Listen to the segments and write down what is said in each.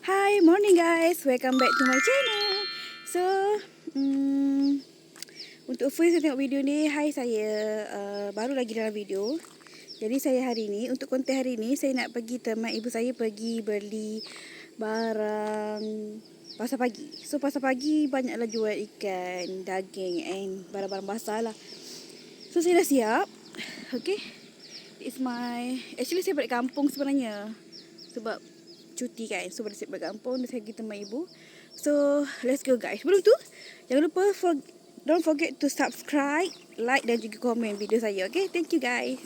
Hi, morning guys. Welcome back to my channel. So, untuk first saya tengok video ni, hi saya baru lagi dalam video. Jadi saya hari ni, untuk konten hari ni, saya nak pergi tempat ibu saya pergi beli barang pasar pagi. So, pasar pagi banyaklah jual ikan, daging and barang-barang basah lah. So, saya dah siap. Okay. Actually saya balik kampung sebenarnya. Sebab cuti kan. So pada saya balik kampung dan saya pergi tempat ibu. So let's go guys. Sebelum tu jangan lupa don't forget to subscribe, like dan juga komen video saya. Okay, thank you guys.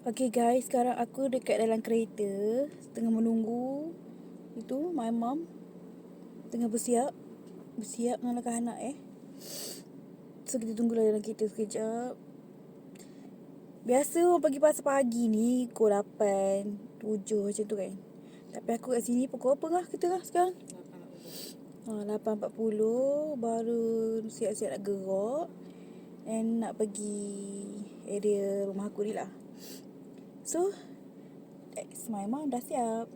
Okay guys, sekarang aku dekat dalam kereta, tengah menunggu. Itu my mom tengah bersiap dengan anak-anak So kita tunggulah dalam kereta sekejap. Biasa orang pergi pasar pagi ni pukul 8, 7 macam tu kan. Tapi aku kat sini pukul apa lah kita lah sekarang? 8.40 baru siap-siap nak gerak and nak pergi area rumah aku ni lah. So, that's my mom dah siap.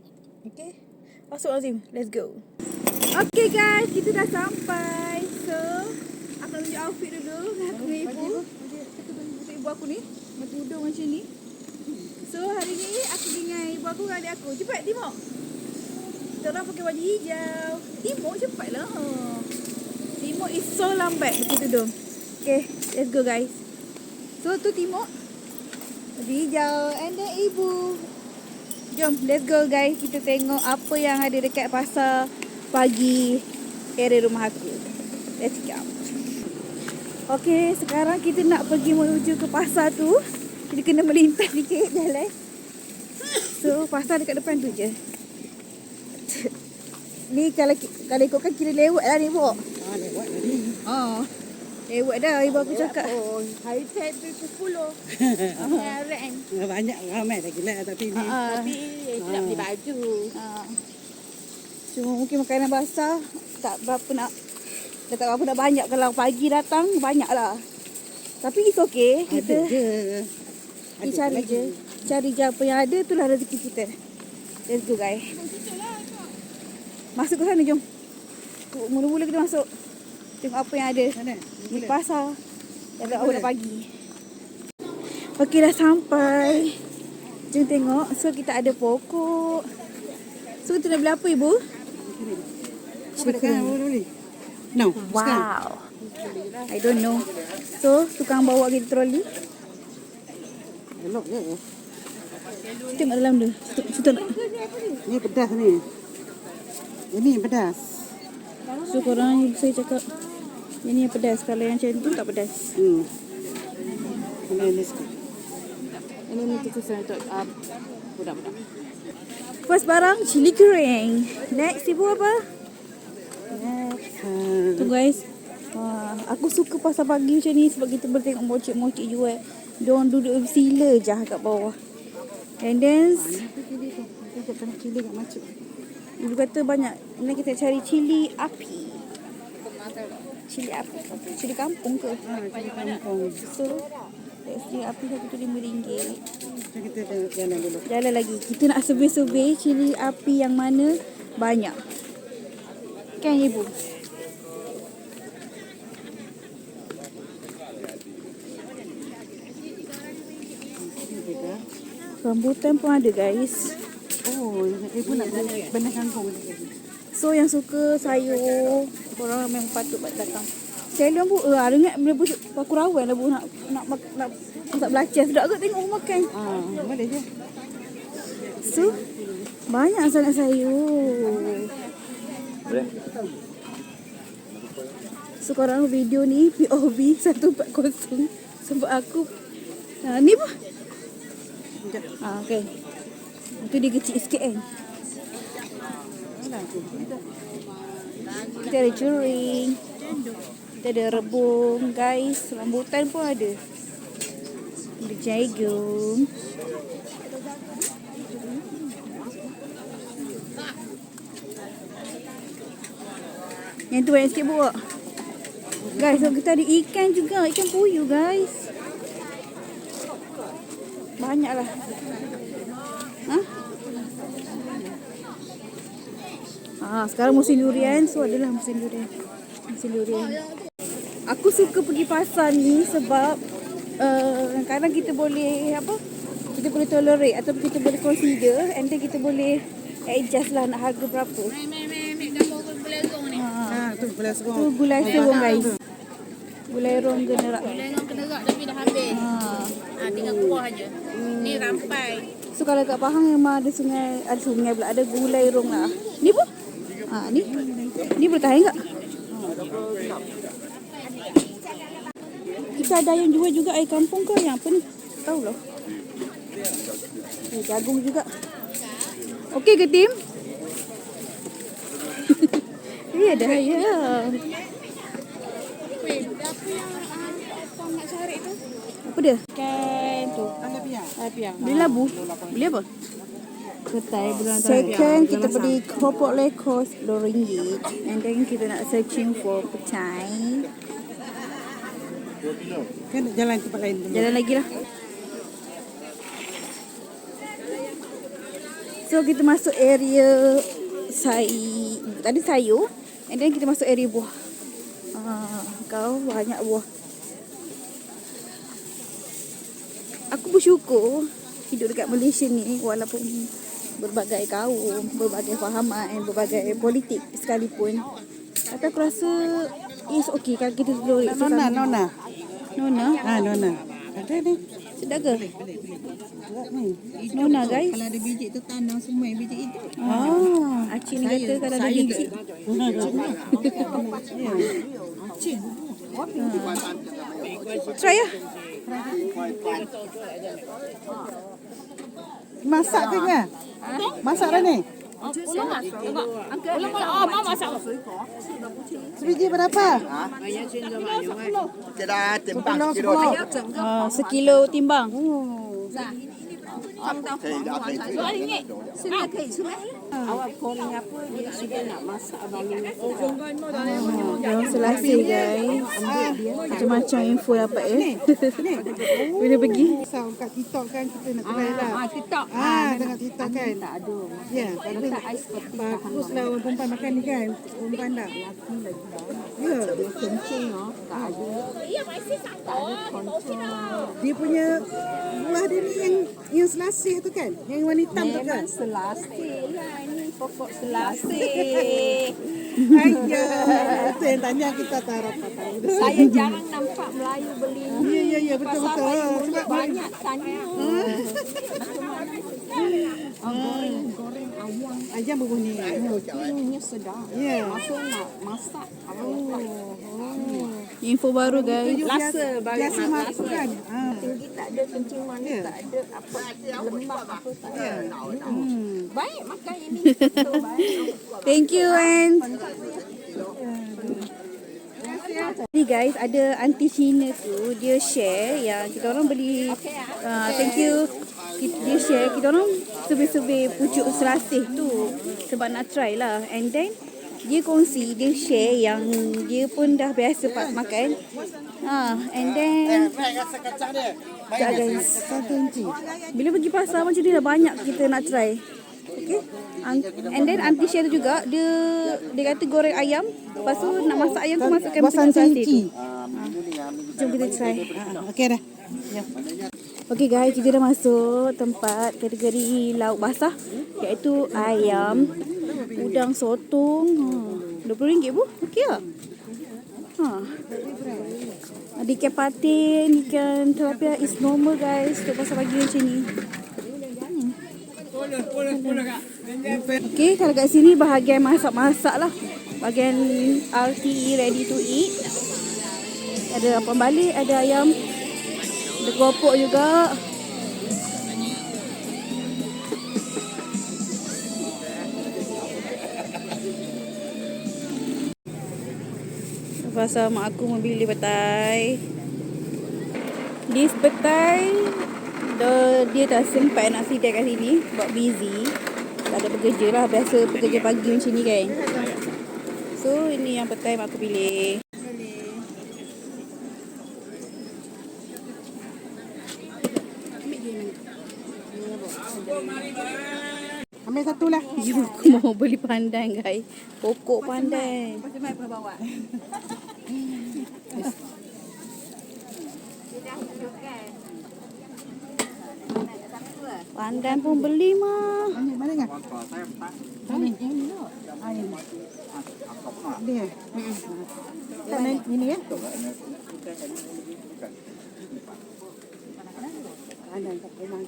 Okay. Masuk Azim. Let's go. Okay guys, kita dah sampai. So, aku nak tunjuk outfit dulu. Aku dengan ibu. Untuk ibu aku ni. Dengan tudung macam ni. So, hari ni aku dengan ibu aku dengan adik aku. Cepat, Timok. Kita orang pakai baju hijau. Timok, cepatlah. Timok is so lambat pakai tudung. Okay, let's go guys. So, tu Timok. Baju hijau and then ibu. Jom, let's go guys. Kita tengok apa yang ada dekat pasar pagi area rumah aku. Let's go. Okay, sekarang kita nak pergi menuju ke pasar tu. Kita kena melintas sikit jalan. So, pasar dekat depan tu je. Ni kalau ikutkan kira lewat lah ni, Bok. Lewat tadi. Lewat dah, ibu aku cakap. Hari saya tu 10. Ren. Banyak ramai lagi lah tapi ni. Tapi nak beli baju. Cuma mungkin makanan basah tak berapa nak. Dah tak berapa nak banyak. Kalau pagi datang banyak lah. Tapi it's okay. Kita cari je. Cari je apa yang ada, itulah rezeki kita. Let's go guys. Masuk ke sana, jom. Mula-mula kita masuk. Tengok apa yang ada di pasar. Dah awal dah pagi. Okey, dah sampai. Jom tengok. So kita ada pokok. So kita nak beli apa, ibu? Chicken. No. Wow. I don't know. So tukang bawa kita troli. Elok je. Tengok dalam tu. Situ nak. Ni pedas ni. Ini pedas. So korang saya cakap ini yang pedas. Kalau yang macam tu tak pedas. Ini sikit. Ini ni tu untuk budak-budak. First barang cili kering. Next ibu apa? Tu guys. Aku suka pasar pagi macam ni sebab kita boleh tengok mocik-mocik jual. Diorang duduk bersila je kat bawah. And then Kita kena cili kat macam. ibu kata banyak. Ini kita cari cili api. Cili api. Cili kampung ke? Cili kampung. So, cili api satu tu RM5. So kita jalan dulu. Jalan lagi. Kita nak survey-survey cili api yang mana banyak. Kan ibu? Rambutan pun ada guys. Oh, ibu nak beli benda kangkung. So yang suka sayur, korang memang patut datang. Selion bu, ingat bila bu paku rawan lah bu nak masak belacan. Sedap ke tengok orang makan. Boleh je. So banyak sangat sayur. So korang video ni POV 140 sebab aku ni bu. Okay. Itu dia kecil sikit kan. Kita ada juring. Kita ada rebung guys. Rambutan pun ada. Ada jagung. Yang tu banyak sikit buat. Guys, so kita ada ikan juga. Ikan puyuh guys. Banyak lah. Sekarang musim durian. So adalah musim durian. Aku suka pergi pasar ni sebab kadang kita boleh kita boleh tolerate atau kita boleh consider, and then kita boleh adjust lah nak harga berapa. Tu belas Tu gulai serong guys. Gulai rong generak. Lengong kena gerak tapi dah habis. Tinggal kuah aja. Ni rampai. So kalau kat Pahang memang ada sungai pula, ada gulai rong lah. Ni pun? Ni boleh tahan tak? Kita ada yang jual juga air kampung ke yang apa ni? Tahu lah. Jagung juga. Okey ke Tim? Ya dah ya. Weh, apa yang Tom nak cari tu? Apa dia? Ikan tu. Apiang. Beli labu. Beli apa? Ketai bulan Second kita beli keropok lekor RM10. And then kita nak searching for petai. Kan jalan tempat lain dulu. Jalan lagi lah. So kita masuk area tadi sayur. And then kita masuk area buah. Kau banyak buah. Aku bersyukur hidup dekat Malaysia ni, walaupun berbagai kaum, berbagai fahaman, berbagai politik sekalipun. Tapi aku rasa it's okay kalau kita duduk Nona. Nona? Nona. Ada ni. Sedap ke? Ni. Nona guys. Kalau ada biji tu tanam semua biji itu. Acik ni kata kalau ada biji. Try lah. Masak ke enggak? Masak dah ni. Mama masak. Sebiji berapa? Sekilo timbang. Yang Selasih guys. Macam-macam info dapat bila pergi. Pasal kat TikTok kan kita nak try lah. TikTok. Tengok TikTok kan. Tak ada. Ya, baguslah orang perempuan makan ni kan. Orang pandang. Ya. Kencing tak ada. Dia punya buah dia ni yang selasih tu kan? Yang warna hitam tu kan? Selasih lah ini pokok selasih. Ayah. Itu yang tanya kita taruh tahu. Saya jarang nampak Melayu beli. Ya, betul-betul. Sebab Banyak tanya. Goreng ayam. ayam berbunyi. Ini sedap. Ya. Masuk nak masak. Info baru guys. Biasa makan kan? Tinggi tak ada, kencing manis tak ada, apa lembab apa tak ada. Baik makan ini. Thank you and ni guys, ada aunty Cina tu, dia share yang kita orang beli. Thank you. Dia share, kita orang survey pucuk selasih tu sebab nak try lah. And then dia kongsi, dia share yang dia pun dah biasa makan. And then sekejap guys, bila pergi pasar macam ni dah banyak kita nak try. Okay. And then aunty share tu juga, dia kata goreng ayam, lepas tu nak masak ayam tu masukkan pucuk selasih tu. Jom kita try. Okey dah. Ya. Okay guys, kita dah masuk tempat kategori lauk basah, iaitu ayam, udang sotong. RM20 bu? Okey lah. Ada ikan patin, ikan tilapia is normal guys untuk pasal pagi macam ni. Okay, kalau kat sini bahagian masak-masak lah. Bahagian RTE ready to eat. Ada apam balik, ada ayam, ada keropok juga. Pasal mak aku membeli petai. This petai dia tak sempat nak sidai kat sini sebab busy. Tak ada bekerja lah. Biasa bekerja pagi macam ni kan. So ini yang petai mak aku pilih. Ambil satu lah. You aku mau beli pandan guys. Pokok pandan. Pasal mai pernah bawa. Pandan pun beli mah. Mana ngah? Dia. Kan ini ya. Ada tak memang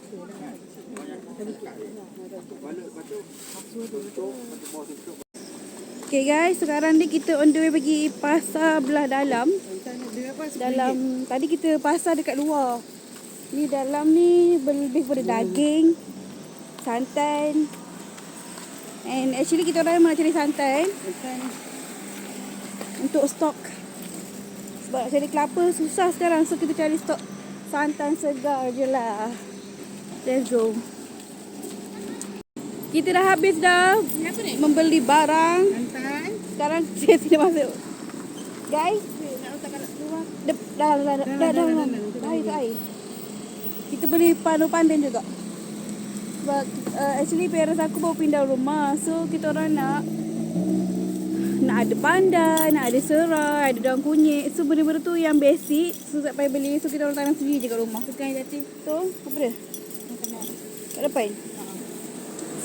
Okay guys, sekarang ni kita on the way pergi pasar belah dalam. Tadi kita pasar dekat luar. Ni dalam ni lebih pada daging, santan. And actually kita orang nak cari santan untuk stok. Sebab nak cari kelapa susah sekarang. So kita cari stok santan segar je lah. Let's go. Kita dah habis dah membeli barang. santan. Sekarang saya tidak masuk. Guys, dah. Air. Kita beli pandan juga. Sebab actually parents aku baru pindah rumah. So kita orang nak ada pandan, nak ada serai, ada daun kunyit. So benda-benda tu yang basic. So tak payah beli. So kita orang tanam sendiri je kat rumah. Bukan jati. So apa dia? Kat depan.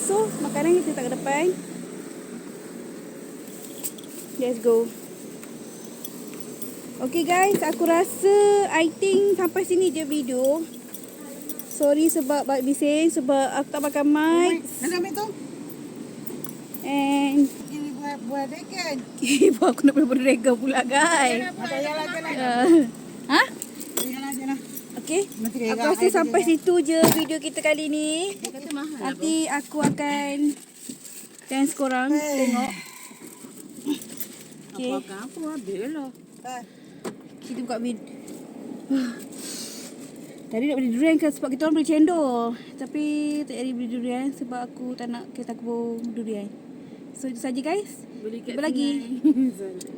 So makanan kita tak kat depan. Let's go. Okay guys, aku rasa I think sampai sini je video. Sorry sebab banyak bising, sebab aku tak pakai mic. Nak ambil tu? And Ini buat dekan. ibu aku nak beli berrega pula guys. Ada yang lagi lah. Ha? Yang lagi lah. Okay. Nanti dia Aku rasa sampai situ je video kita kali ni. Kata mahal. Nanti aku akan dance korang tengok. Okay. Apa habis lah. Kita buka video. Tadi nak beli durian kan sebab kita orang beli cendol. Tapi tak jadi beli durian sebab aku tak nak kereta aku bawa durian. So itu saja guys. Beli kat Jumpa lagi. Penang.